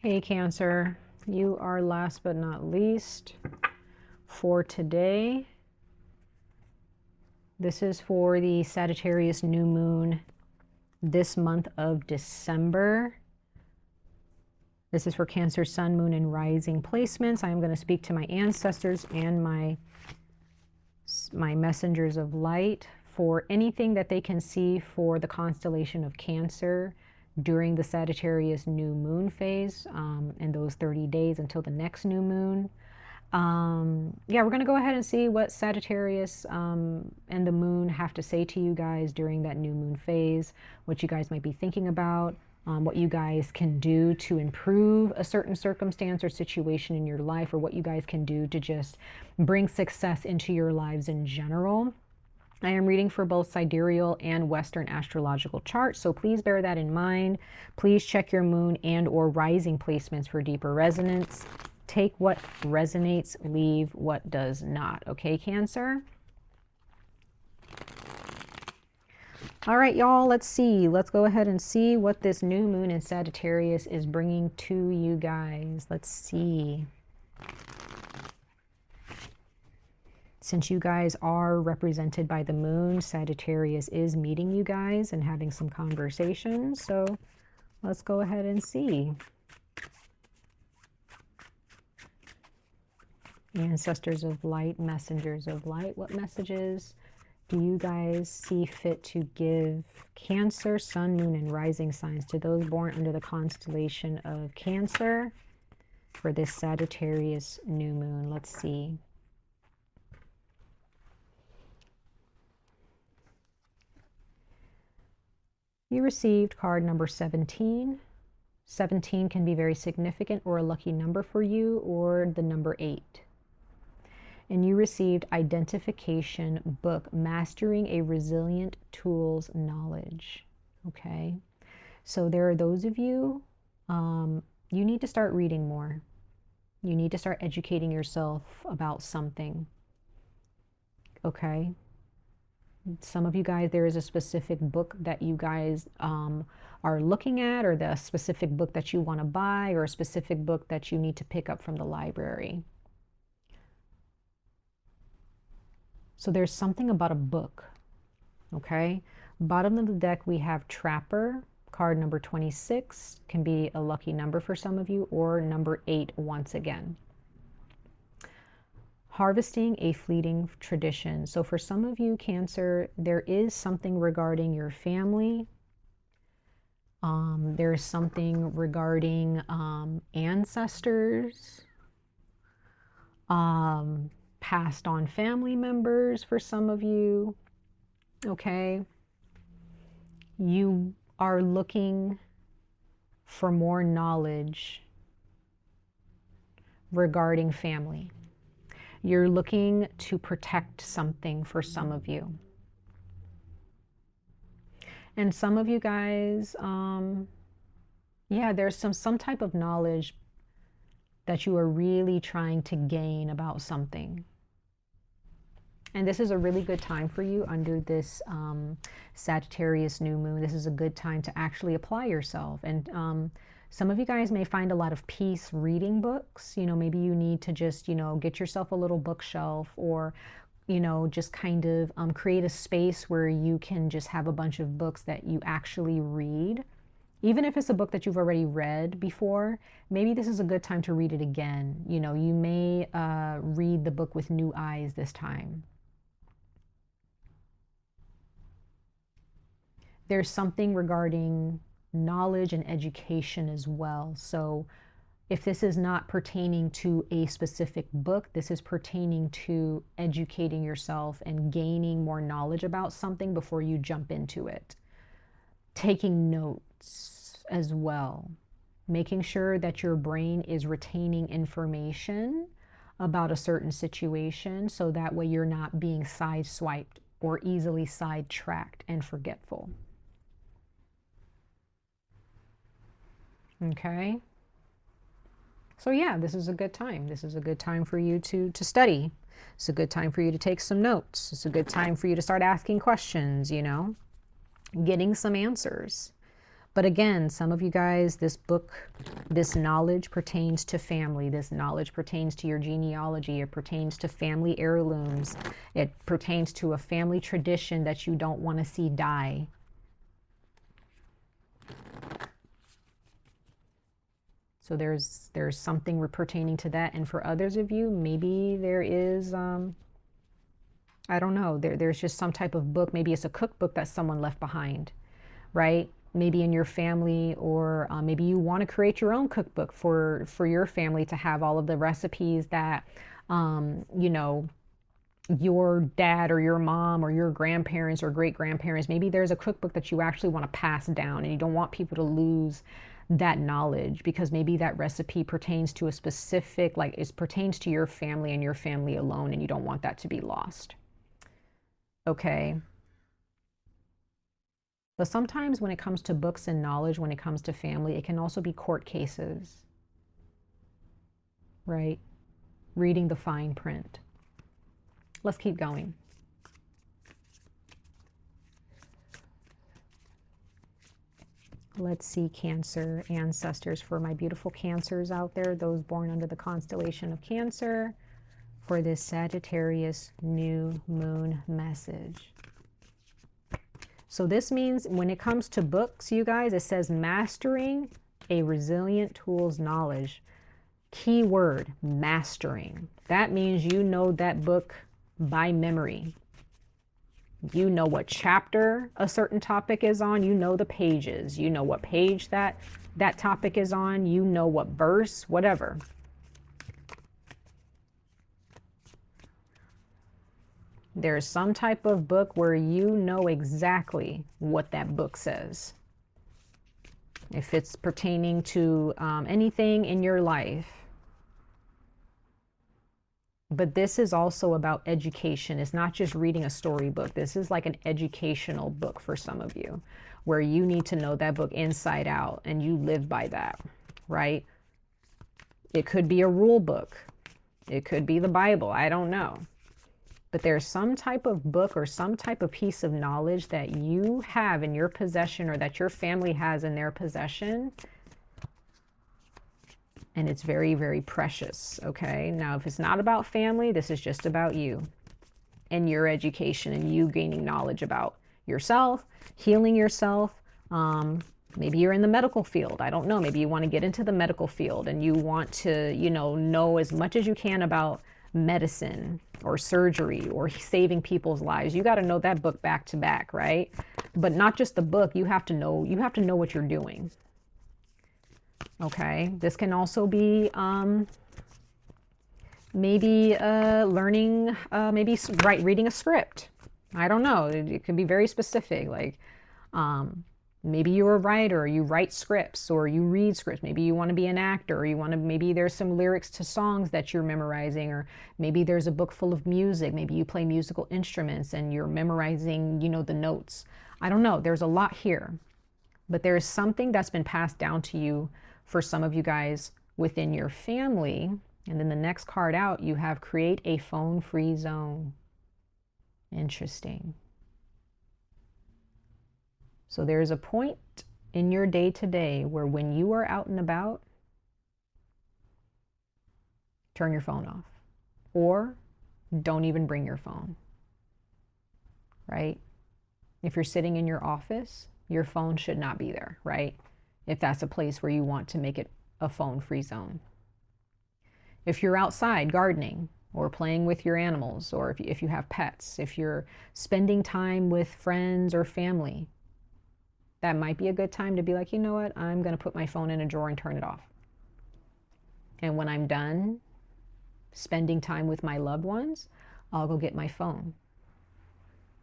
Hey Cancer, you are last but not least for today. This is for the Sagittarius new moon this month of December. This is for Cancer, Sun, Moon, and Rising placements. I am going to speak to my ancestors and my messengers of light for anything that they can see for the constellation of Cancer during the Sagittarius new moon phase in those 30 days until the next new moon. Yeah, we're going to go ahead and see what Sagittarius and the moon have to say to you guys during that new moon phase, what you guys might be thinking about, what you guys can do to improve a certain circumstance or situation in your life, or what you guys can do to just bring success into your lives in general. I am reading for both sidereal and Western astrological charts, so please bear that in mind. Please check your moon and or rising placements for deeper resonance. Take what resonates, leave what does not. Okay, Cancer? All right, y'all, let's see. Let's go ahead and see what this new moon in Sagittarius is bringing to you guys. Let's see. Since you guys are represented by the moon, Sagittarius is meeting you guys and having some conversations. So let's go ahead and see. Ancestors of light, messengers of light, what messages do you guys see fit to give Cancer, Sun, Moon, and Rising signs to those born under the constellation of Cancer for this Sagittarius new moon? Let's see. You received card number 17. 17 can be very significant or a lucky number for you, or the number 8. And you received identification book, Mastering a Resilient Tools Knowledge. Okay. So there are those of you, you need to start reading more. You need to start educating yourself about something. Okay. Some of you guys, there is a specific book that you guys are looking at, or the specific book that you want to buy, or a specific book that you need to pick up from the library. So there's something about a book, okay? Bottom of the deck, we have Trapper, card number 26, can be a lucky number for some of you, or number 8 once again. Harvesting a fleeting tradition. So for some of you, Cancer, there is something regarding your family. There is something regarding ancestors, passed on family members for some of you. Okay. You are looking for more knowledge regarding family. You're looking to protect something for some of you. And some of you guys, yeah, there's some type of knowledge that you are really trying to gain about something. And this is a really good time for you under this Sagittarius new moon. This is a good time to actually apply yourself. And some of you guys may find a lot of peace reading books. You know, maybe you need to just, you know, get yourself a little bookshelf, or, you know, just kind of create a space where you can just have a bunch of books that you actually read. Even if it's a book that you've already read before, maybe this is a good time to read it again. You know, you may read the book with new eyes this time. There's something regarding knowledge and education as well. So if this is not pertaining to a specific book, this is pertaining to educating yourself and gaining more knowledge about something before you jump into it. Taking notes as well, making sure that your brain is retaining information about a certain situation, so that way you're not being sideswiped or easily sidetracked and forgetful. Okay. So yeah, this is a good time. This is a good time for you to study. It's a good time for you to take some notes. It's a good time for you to start asking questions, you know, getting some answers. But again, some of you guys, this book, this knowledge pertains to family. This knowledge pertains to your genealogy. It pertains to family heirlooms. It pertains to a family tradition that you don't want to see die. So there's something pertaining to that. And for others of you, maybe there is, I don't know, there's just some type of book. Maybe it's a cookbook that someone left behind, right? Maybe in your family, or maybe you want to create your own cookbook for your family to have all of the recipes that, you know, your dad or your mom or your grandparents or great-grandparents, maybe there's a cookbook that you actually want to pass down, and you don't want people to lose that knowledge, because maybe that recipe pertains to a specific, like it pertains to your family and your family alone, and you don't want that to be lost. Okay. But sometimes when it comes to books and knowledge, when it comes to family, it can also be court cases, right? Reading the fine print. Let's keep going. Let's see, Cancer ancestors, for my beautiful Cancers out there, those born under the constellation of Cancer, for this Sagittarius new moon message. So this means when it comes to books, you guys, it says mastering a resilient tool's knowledge. Key word, mastering. That means you know that book by memory. You know what chapter a certain topic is on. You know the pages. You know what page that topic is on. You know what verse, whatever. There's some type of book where you know exactly what that book says. If it's pertaining to anything in your life. But this is also about education. It's not just reading a storybook. This is like an educational book for some of you, where you need to know that book inside out and you live by that, right? It could be a rule book. It could be the Bible. I don't know. But there's some type of book or some type of piece of knowledge that you have in your possession, or that your family has in their possession. And it's very, very precious, okay? Now, if it's not about family, this is just about you and your education and you gaining knowledge about yourself, healing yourself. Maybe you're in the medical field. I don't know. Maybe you want to get into the medical field and you want to, you know as much as you can about medicine or surgery or saving people's lives. You got to know that book back to back, right? But not just the book. You have to know what you're doing. Okay, this can also be maybe learning, maybe reading a script. I don't know. It could be very specific. Like maybe you're a writer, you write scripts, or you read scripts. Maybe you want to be an actor, or you want to, maybe there's some lyrics to songs that you're memorizing, or maybe there's a book full of music. Maybe you play musical instruments and you're memorizing, the notes. I don't know. There's a lot here, but there's something that's been passed down to you for some of you guys within your family. And then the next card out, you have create a phone-free zone. Interesting. So there's a point in your day-to-day where when you are out and about, turn your phone off, or don't even bring your phone, right? If you're sitting in your office, your phone should not be there, right? If that's a place where you want to make it a phone-free zone. If you're outside gardening or playing with your animals, or if you have pets, if you're spending time with friends or family, that might be a good time to be like, you know what, I'm going to put my phone in a drawer and turn it off. And when I'm done spending time with my loved ones, I'll go get my phone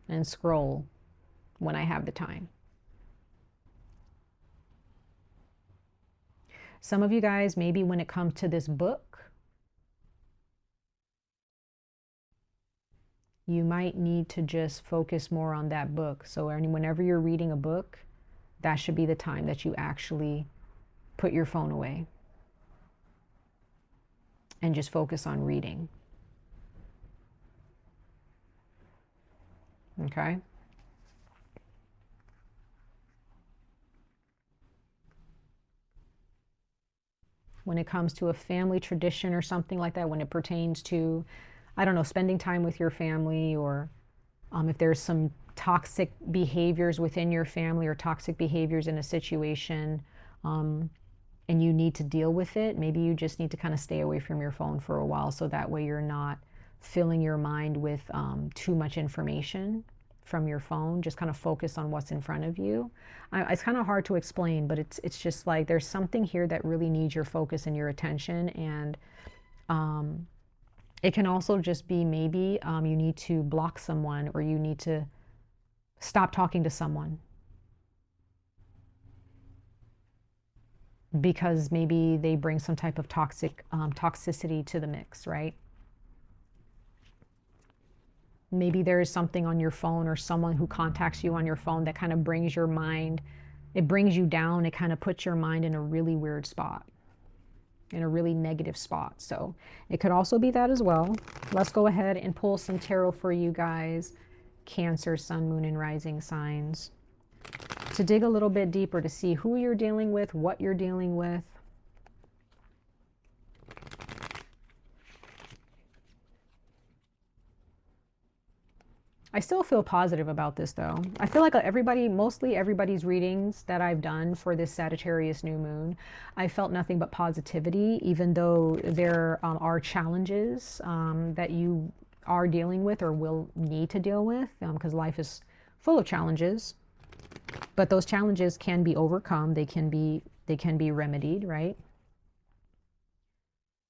and scroll when I have the time. Some of you guys, maybe when it comes to this book, you might need to just focus more on that book. So whenever you're reading a book, that should be the time that you actually put your phone away and just focus on reading. Okay? when it comes to a family tradition or something like that, when it pertains to, I don't know, spending time with your family, or if there's some toxic behaviors within your family or toxic behaviors in a situation, and you need to deal with it, maybe you just need to kind of stay away from your phone for a while, so that way you're not filling your mind with too much information from your phone. Just kind of focus on what's in front of you. It's kind of hard to explain, but it's just like there's something here that really needs your focus and your attention. And it can also just be maybe you need to block someone, or you need to stop talking to someone because maybe they bring some type of toxicity to the mix, right? Maybe there is something on your phone or someone who contacts you on your phone that kind of brings your mind, it brings you down. It kind of puts your mind in a really weird spot, in a really negative spot. So it could also be that as well. Let's go ahead and pull some tarot for you guys, Cancer, Sun, Moon, and Rising signs, to dig a little bit deeper, to see who you're dealing with, what you're dealing with. I still feel positive about this though. I feel like mostly everybody's readings that I've done for this Sagittarius new moon, I felt nothing but positivity, even though there are challenges that you are dealing with or will need to deal with, because life is full of challenges. But those challenges can be overcome. They can be remedied, right?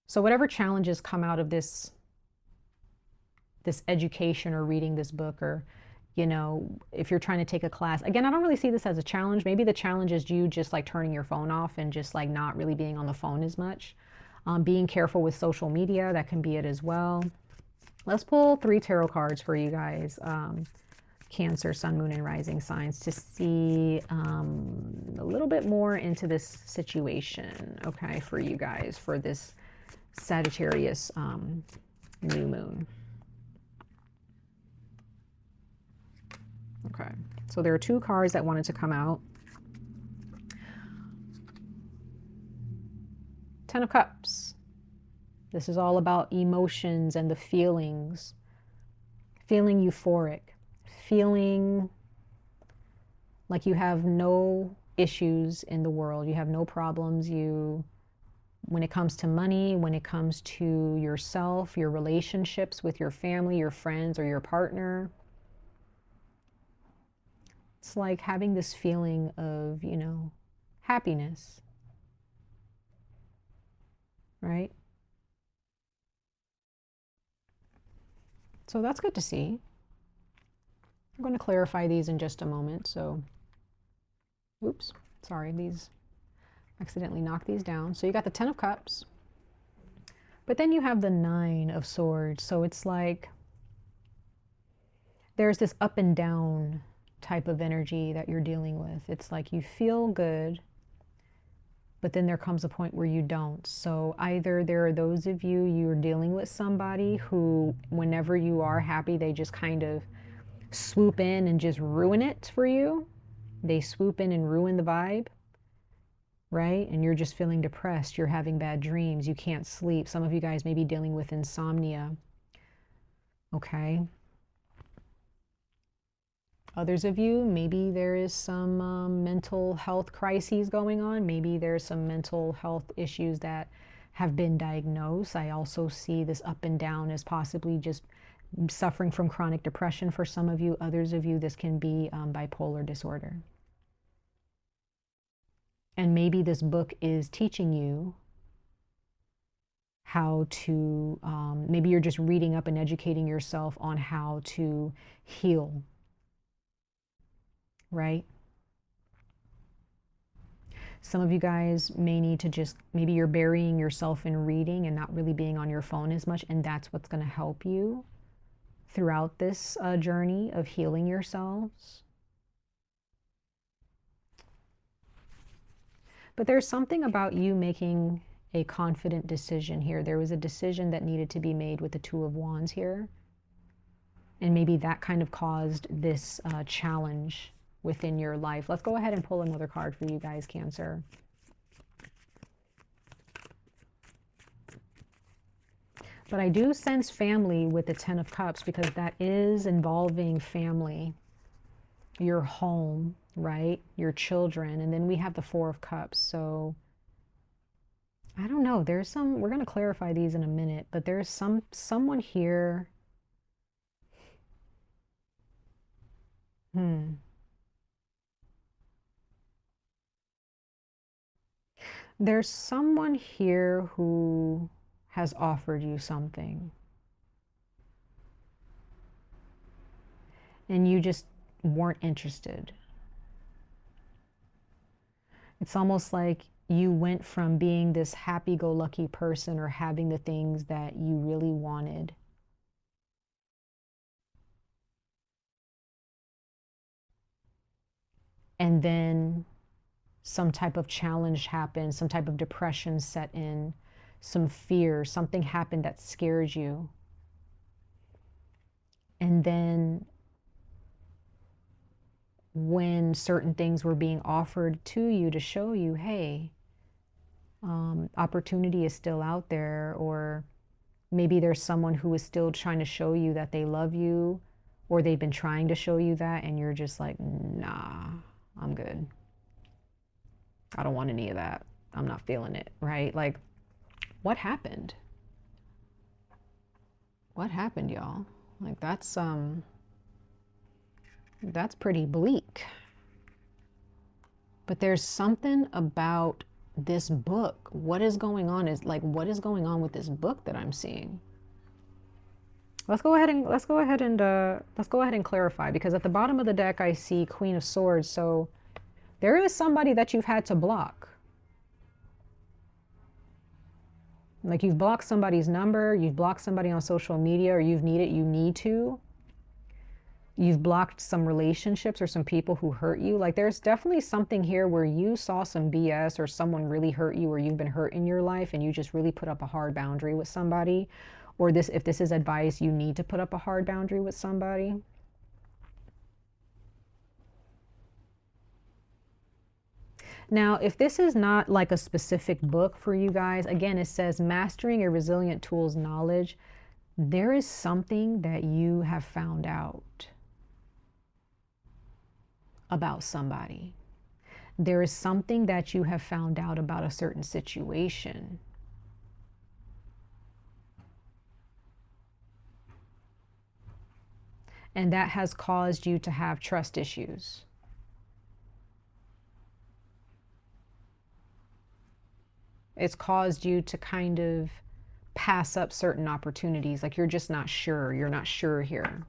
So whatever challenges come out of this education, or reading this book, or, you know, if you're trying to take a class, again, I don't really see this as a challenge. Maybe the challenge is you just like turning your phone off and just like not really being on the phone as much. Being careful with social media, that can be it as well. Let's pull 3 tarot cards for you guys, Cancer, Sun, Moon, and Rising signs, to see a little bit more into this situation, okay, for you guys, for this Sagittarius new moon. Okay, so there are 2 cards that wanted to come out. 10 of Cups. This is all about emotions and the feelings. Feeling euphoric. Feeling like you have no issues in the world. You have no problems. When it comes to money, when it comes to yourself, your relationships with your family, your friends, or your partner. It's like having this feeling of, you know, happiness, right? So that's good to see. I'm going to clarify these in just a moment. So, oops, sorry, these accidentally knocked these down. So you got the 10 of Cups, but then you have the 9 of Swords. So it's like there's this up and down type of energy that you're dealing with. It's like you feel good, but then there comes a point where you don't. So either there are those of you're dealing with somebody who, whenever you are happy, they just kind of swoop in and just ruin it for you. They swoop in and ruin the vibe, right? And you're just feeling depressed. You're having bad dreams. You can't sleep. Some of you guys may be dealing with insomnia. Okay. Others of you, maybe there is some mental health crises going on. Maybe there's some mental health issues that have been diagnosed. I also see this up and down as possibly just suffering from chronic depression for some of you. Others of you, this can be bipolar disorder. And maybe this book is teaching you how to, maybe you're just reading up and educating yourself on how to heal, right? Some of you guys may need to just, maybe you're burying yourself in reading and not really being on your phone as much, and that's what's going to help you throughout this journey of healing yourselves. But there's something about you making a confident decision here. There was a decision that needed to be made with the 2 of Wands here. And maybe that kind of caused this challenge within your life. Let's go ahead and pull another card for you guys, Cancer. But I do sense family with the Ten of Cups, because that is involving family, your home, right? Your children. And then we have the Four of Cups. So I don't know. There's some, we're going to clarify these in a minute, but there's someone here. There's someone here who has offered you something, and you just weren't interested. It's almost like you went from being this happy-go-lucky person or having the things that you really wanted, and then some type of challenge happened, some type of depression set in, some fear, something happened that scared you. And then when certain things were being offered to you to show you, hey, opportunity is still out there, or maybe there's someone who is still trying to show you that they love you, or they've been trying to show you that, and you're just like, nah, I'm good. I don't want any of that. I'm not feeling it, right? Like, what happened? What happened, y'all? Like, that's pretty bleak. But there's something about this book. What is going on? Is like, what is going on with this book that I'm seeing? Let's go ahead and clarify, because at the bottom of the deck I see Queen of Swords. So there is somebody that you've had to block. Like, you've blocked somebody's number, you've blocked somebody on social media, or you need to. You've blocked some relationships or some people who hurt you. Like, there's definitely something here where you saw some BS, or someone really hurt you, or you've been hurt in your life, and you just really put up a hard boundary with somebody. Or this, if this is advice, you need to put up a hard boundary with somebody. Now, if this is not like a specific book for you guys, again, it says mastering a resilient tool's knowledge. There is something that you have found out about somebody. There is something that you have found out about a certain situation. And that has caused you to have trust issues. It's caused you to kind of pass up certain opportunities. Like, you're just not sure. You're not sure here.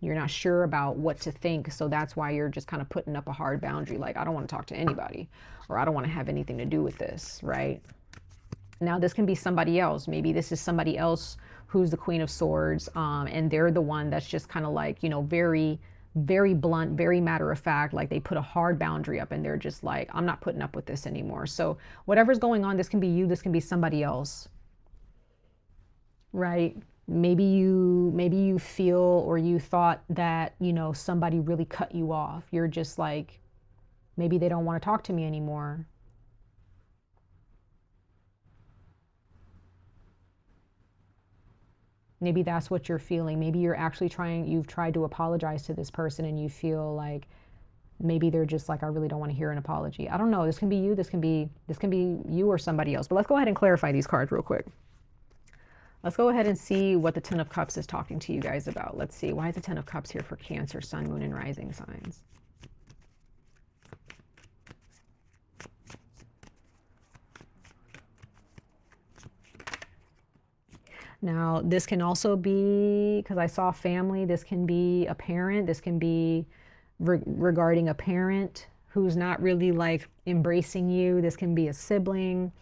You're not sure about what to think. So that's why you're just kind of putting up a hard boundary. Like, I don't want to talk to anybody, or I don't want to have anything to do with this, right? Now, this can be somebody else. Maybe this is somebody else who's the Queen of Swords, and they're the one that's just kind of like, you know, very, very blunt, very matter of fact. Like, they put a hard boundary up, and they're just like, I'm not putting up with this anymore. So whatever's going on, this can be you, this can be somebody else, right? Maybe you feel, or you thought that, you know, somebody really cut you off. You're just like, maybe they don't want to talk to me anymore. Maybe that's what you're feeling. Maybe you're actually you've tried to apologize to this person, and you feel like maybe they're just like, I really don't want to hear an apology. I don't know. This can be you. This can be you or somebody else. But let's go ahead and clarify these cards real quick. Let's go ahead and see what the Ten of Cups is talking to you guys about. Let's see. Why is the Ten of Cups here for Cancer, Sun, Moon, and Rising signs? Now, this can also be, because I saw family, this can be a parent. This can be regarding a parent who's not really like embracing you. This can be a sibling.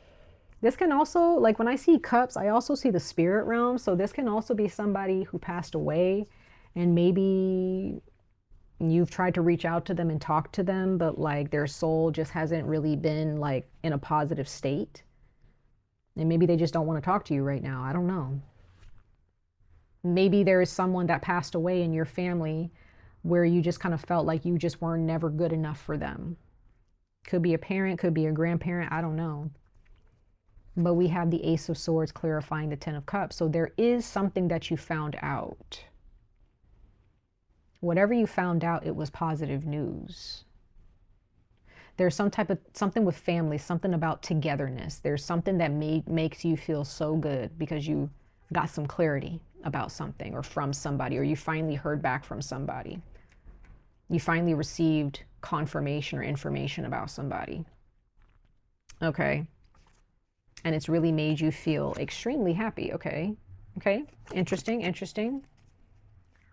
This can also, like, when I see cups, I also see the spirit realm. So this can also be somebody who passed away, and maybe you've tried to reach out to them and talk to them, but like their soul just hasn't really been like in a positive state. And maybe they just don't want to talk to you right now. I don't know. Maybe there is someone that passed away in your family where you just kind of felt like you just were never good enough for them. Could be a parent, could be a grandparent, I don't know. But we have the Ace of Swords clarifying the Ten of Cups. So there is something that you found out. Whatever you found out, it was positive news. There's some type of something with family, something about togetherness. There's something that makes you feel so good because you got some clarity about something or from somebody, or you finally heard back from somebody. You finally received confirmation or information about somebody. Okay. And it's really made you feel extremely happy. Okay. Okay. Interesting. Interesting.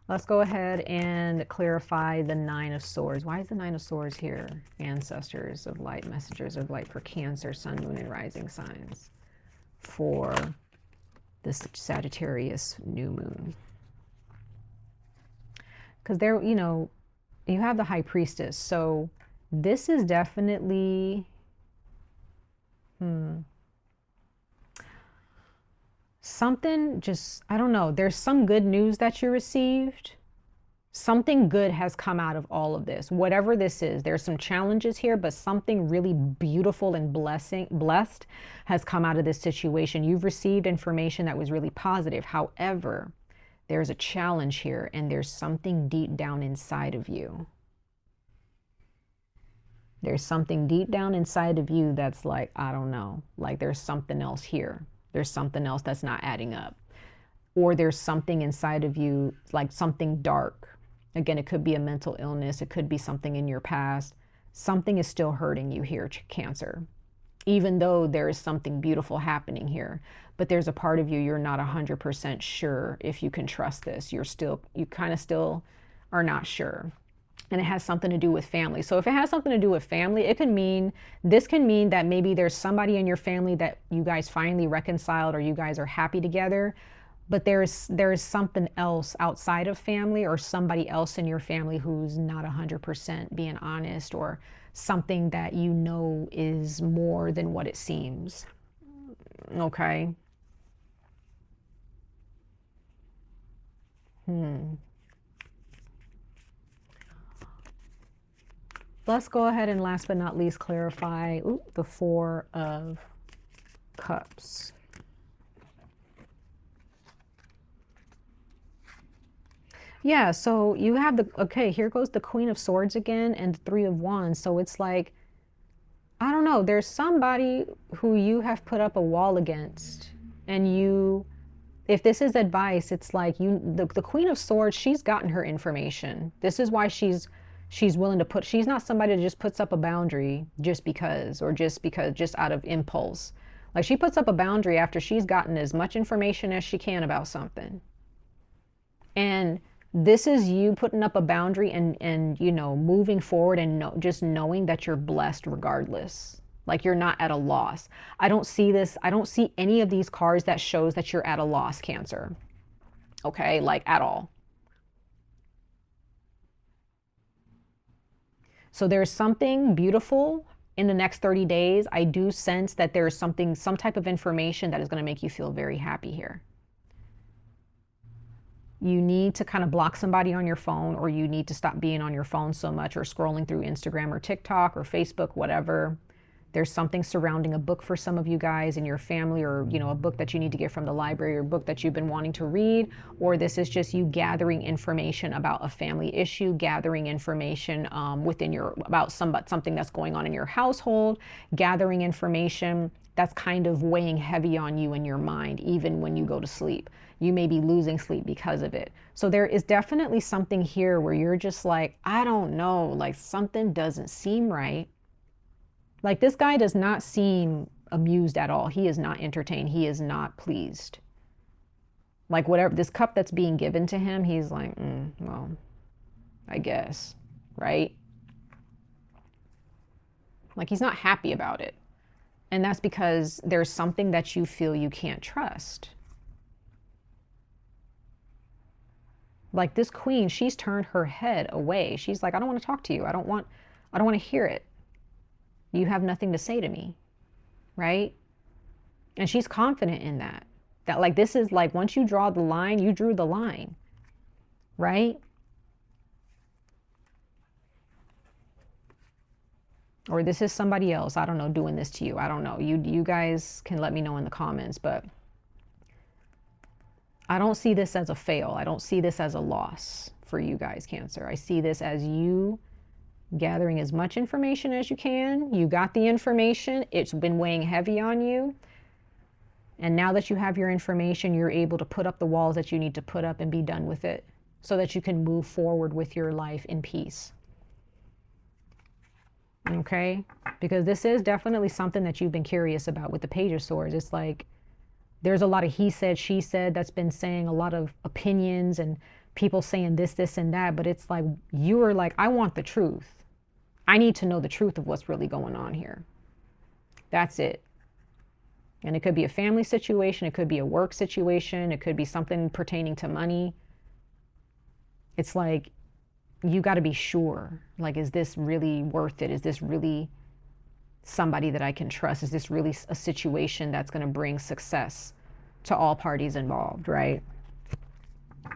Let's go ahead and clarify the Nine of Swords. Why is the Nine of Swords here? Ancestors of light, messengers of light for Cancer, Sun, Moon, and Rising signs for this Sagittarius new moon. Because there, you know, you have the High Priestess. So this is definitely, something just, I don't know. There's some good news that you received. Something good has come out of all of this. Whatever this is, there's some challenges here, but something really beautiful and blessed has come out of this situation. You've received information that was really positive. However, there's a challenge here, and there's something deep down inside of you. There's something deep down inside of you that's like, I don't know, like there's something else here. There's something else that's not adding up. Or there's something inside of you, like something dark. Again, it could be a mental illness. It could be something in your past. Something is still hurting you here, Cancer. Even though there is something beautiful happening here. But there's a part of you, you're not 100% sure if you can trust this. You kind of still are not sure. And it has something to do with family. So if it has something to do with family, this can mean that maybe there's somebody in your family that you guys finally reconciled or you guys are happy together, but there is something else outside of family or somebody else in your family who's not 100% being honest, or something that you know is more than what it seems. Okay. Let's go ahead and last but not least clarify the Four of Cups. Yeah, so you have okay, here goes the Queen of Swords again and the Three of Wands. So it's like, I don't know, there's somebody who you have put up a wall against, and if this is advice, it's like the Queen of Swords, she's gotten her information. This is why she's willing to she's not somebody that just puts up a boundary just because, or just out of impulse. Like, she puts up a boundary after she's gotten as much information as she can about something. And this is you putting up a boundary and you know, moving forward and just knowing that you're blessed regardless. Like, you're not at a loss. I don't see any of these cards that shows that you're at a loss, Cancer. Okay, like at all. So there's something beautiful in the next 30 days. I do sense that there's some type of information that is going to make you feel very happy here. You need to kind of block somebody on your phone, or you need to stop being on your phone so much, or scrolling through Instagram or TikTok or Facebook, whatever. There's something surrounding a book for some of you guys in your family, or, you know, a book that you need to get from the library, or a book that you've been wanting to read, or this is just you gathering information about a family issue, gathering information about something that's going on in your household, gathering information that's kind of weighing heavy on you in your mind, even when you go to sleep. You may be losing sleep because of it. So there is definitely something here where you're just like, I don't know, like something doesn't seem right. Like, this guy does not seem amused at all. He is not entertained. He is not pleased. Like, whatever, this cup that's being given to him, he's like, well, I guess, right? Like, he's not happy about it. And that's because there's something that you feel you can't trust. Like, this queen, she's turned her head away. She's like, I don't want to talk to you. I don't want to hear it. You have nothing to say to me, right? And she's confident in that. That, like, this is like, once you draw the line, you drew the line, right? Or this is somebody else, I don't know, doing this to you. I don't know. You guys can let me know in the comments, but I don't see this as a fail. I don't see this as a loss for you guys, Cancer. I see this as you gathering as much information as you can. You got the information. It's been weighing heavy on you. And now that you have your information, you're able to put up the walls that you need to put up and be done with it so that you can move forward with your life in peace. Okay? Because this is definitely something that you've been curious about with the Page of Swords. It's like there's a lot of he said, she said that's been saying a lot of opinions and people saying this, this, and that. But it's like you are like, I want the truth. I need to know the truth of what's really going on here. That's it. And it could be a family situation. It could be a work situation. It could be something pertaining to money. It's like, you got to be sure. Like, is this really worth it? Is this really somebody that I can trust? Is this really a situation that's going to bring success to all parties involved, right?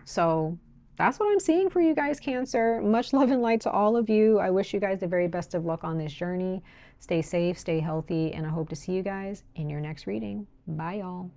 So that's what I'm seeing for you guys, Cancer. Much love and light to all of you. I wish you guys the very best of luck on this journey. Stay safe, stay healthy, and I hope to see you guys in your next reading. Bye, y'all.